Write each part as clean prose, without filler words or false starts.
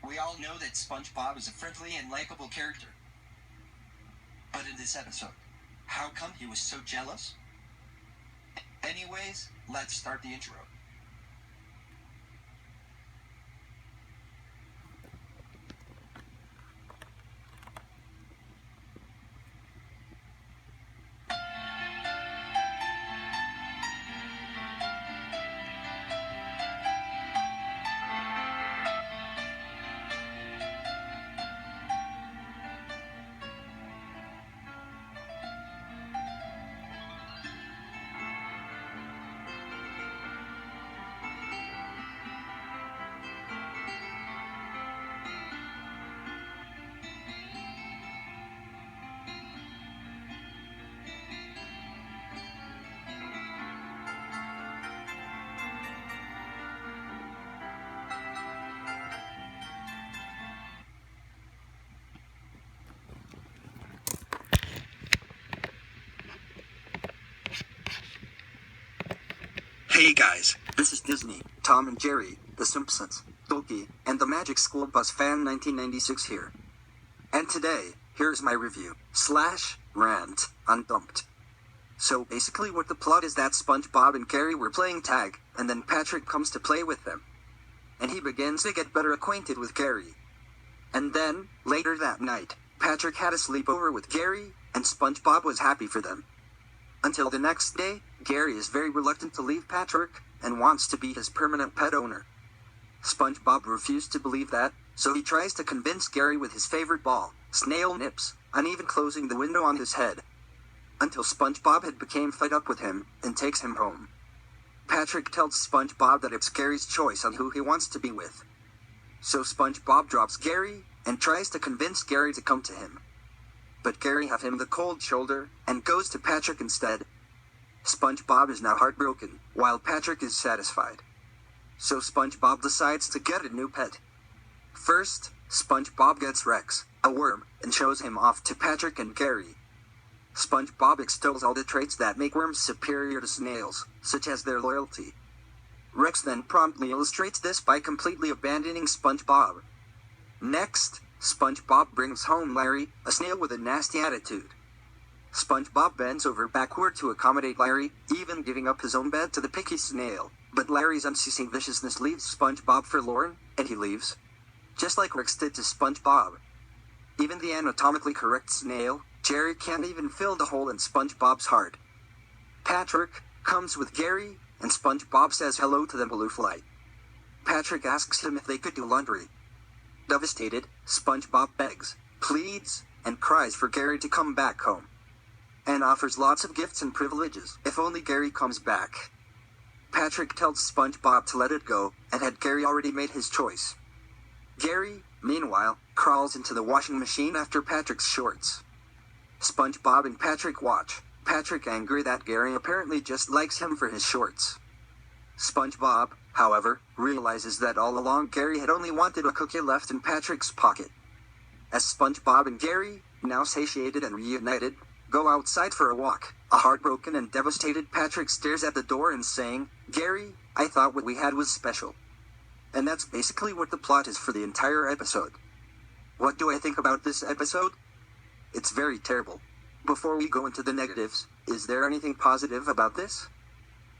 We all know that SpongeBob is a friendly and likable character. But in this episode, how come he was so jealous? Anyways, let's start the intro. Hey guys, this is Disney, Tom and Jerry, The Simpsons, Doki, and the Magic School Bus Fan 1996 here. And today, here's my review, / rant, on Dumped. So basically what the plot is that SpongeBob and Gary were playing tag, and then Patrick comes to play with them. And he begins to get better acquainted with Gary. And then, later that night, Patrick had a sleepover with Gary, and SpongeBob was happy for them. Until the next day, Gary is very reluctant to leave Patrick, and wants to be his permanent pet owner. SpongeBob refused to believe that, so he tries to convince Gary with his favorite ball, Snail Nips, and even closing the window on his head. Until SpongeBob had become fed up with him, and takes him home. Patrick tells SpongeBob that it's Gary's choice on who he wants to be with. So SpongeBob drops Gary, and tries to convince Gary to come to him. But Gary have him the cold shoulder, and goes to Patrick instead. SpongeBob is now heartbroken, while Patrick is satisfied. So SpongeBob decides to get a new pet. First, SpongeBob gets Rex, a worm, and shows him off to Patrick and Gary. SpongeBob extols all the traits that make worms superior to snails, such as their loyalty. Rex then promptly illustrates this by completely abandoning SpongeBob. Next, SpongeBob brings home Larry, a snail with a nasty attitude. SpongeBob bends over backward to accommodate Larry, even giving up his own bed to the picky snail, but Larry's unceasing viciousness leaves SpongeBob forlorn, and he leaves. Just like Rex did to SpongeBob. Even the anatomically correct snail, Jerry, can't even fill the hole in SpongeBob's heart. Patrick comes with Gary, and SpongeBob says hello to the aloof light. Patrick asks him if they could do laundry. Devastated, SpongeBob begs, pleads, and cries for Gary to come back home. And offers lots of gifts and privileges if only Gary comes back. Patrick tells SpongeBob to let it go, and had Gary already made his choice. Gary, meanwhile, crawls into the washing machine after Patrick's shorts. SpongeBob and Patrick watch, Patrick angry that Gary apparently just likes him for his shorts. SpongeBob, however, realizes that all along Gary had only wanted a cookie left in Patrick's pocket. As SpongeBob and Gary, now satiated and reunited, go outside for a walk, a heartbroken and devastated Patrick stares at the door and saying, Gary, I thought what we had was special. And that's basically what the plot is for the entire episode. What do I think about this episode? It's very terrible. Before we go into the negatives, is there anything positive about this?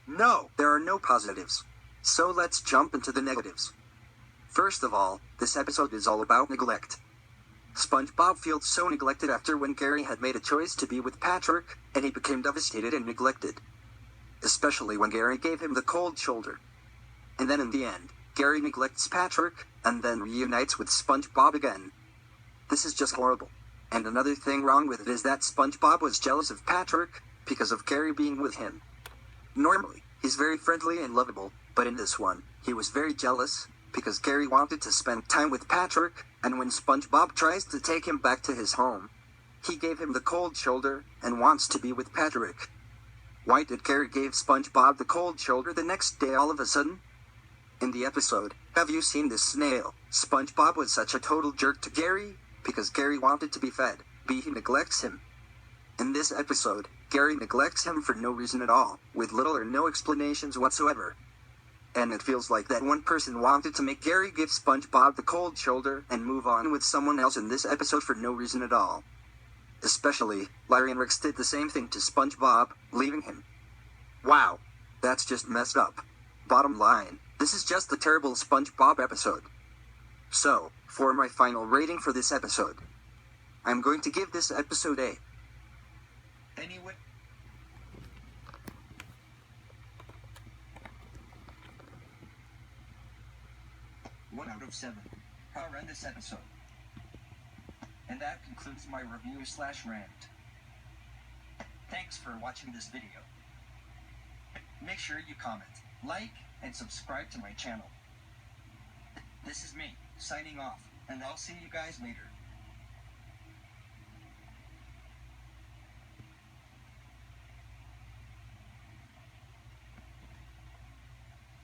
No, there are no positives. So let's jump into the negatives. First of all, this episode is all about neglect. SpongeBob feels so neglected after when Gary had made a choice to be with Patrick, and he became devastated and neglected. Especially when Gary gave him the cold shoulder. And then in the end, Gary neglects Patrick, and then reunites with SpongeBob again. This is just horrible. And another thing wrong with it is that SpongeBob was jealous of Patrick, because of Gary being with him. Normally, he's very friendly and lovable, but in this one, he was very jealous, because Gary wanted to spend time with Patrick, and when SpongeBob tries to take him back to his home, he gave him the cold shoulder, and wants to be with Patrick. Why did Gary give SpongeBob the cold shoulder the next day all of a sudden? In the episode, Have You Seen This Snail? SpongeBob was such a total jerk to Gary, because Gary wanted to be fed, but he neglects him. In this episode, Gary neglects him for no reason at all, with little or no explanations whatsoever. And it feels like that one person wanted to make Gary give SpongeBob the cold shoulder and move on with someone else in this episode for no reason at all. Especially, Larry and Rex did the same thing to SpongeBob, leaving him. Wow. That's just messed up. Bottom line, this is just a terrible SpongeBob episode. So, for my final rating for this episode, I'm going to give this episode a... Anyway. 1 out of 7. Horrendous episode. And that concludes my review/rant. Thanks for watching this video. Make sure you comment, like, and subscribe to my channel. This is me, signing off, and I'll see you guys later.